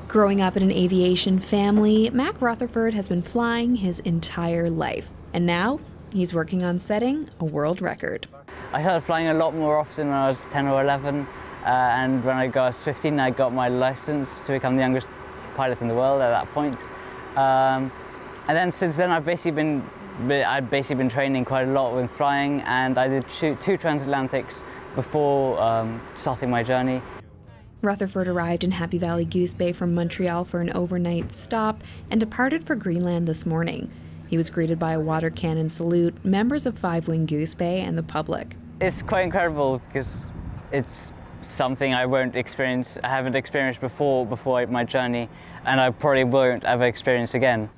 Growing up in an aviation family, Mack Rutherford has been flying his entire life. And now, he's working on setting a world record. I started flying a lot more often when I was 10 or 11, and when I was 15, I got my license to become the youngest pilot in the world at that point. And then since then, I've basically been training quite a lot with flying, and I did two transatlantics before starting my journey. Rutherford arrived in Happy Valley-Goose Bay from Montreal for an overnight stop and departed for Greenland this morning. He was greeted by a water cannon salute, members of Five Wing Goose Bay, and the public. It's quite incredible because it's something I haven't experienced before my journey, and I probably won't ever experience again.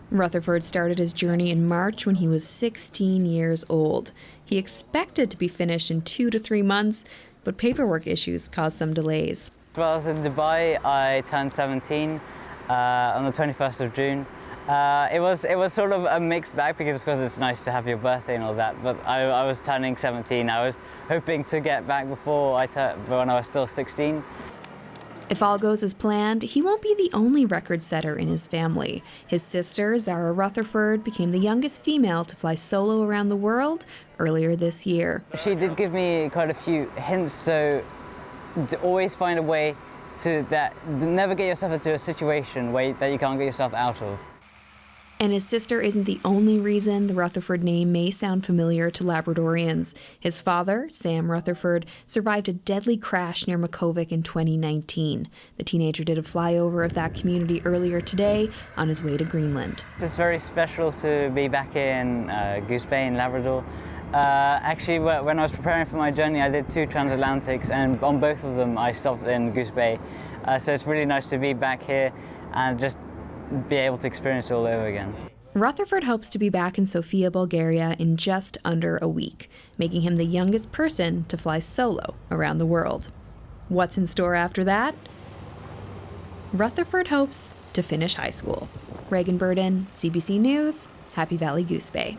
Rutherford started his journey in March when he was 16 years old. He expected to be finished in 2 to 3 months, but paperwork issues caused some delays. While I was in Dubai, I turned 17 on the 21st of June. It was sort of a mixed bag because of course it's nice to have your birthday and all that, but I was turning 17. I was hoping to get back before when I was still 16. If all goes as planned, he won't be the only record setter in his family. His sister, Zara Rutherford, became the youngest female to fly solo around the world earlier this year. She did give me quite a few hints, so to always find a way to never get yourself into a situation that you can't get yourself out of. And his sister isn't the only reason the Rutherford name may sound familiar to Labradorians. His father, Sam Rutherford, survived a deadly crash near Makkovik in 2019. The teenager did a flyover of that community earlier today on his way to Greenland. It's very special to be back in Goose Bay in Labrador. Actually, when I was preparing for my journey, I did 2 transatlantics, and on both of them I stopped in Goose Bay. So it's really nice to be back here and just be able to experience it all over again. Rutherford hopes to be back in Sofia, Bulgaria in just under a week, making him the youngest person to fly solo around the world. What's in store after that? Rutherford hopes to finish high school. Regan, CBC News, Happy Valley-Goose Bay.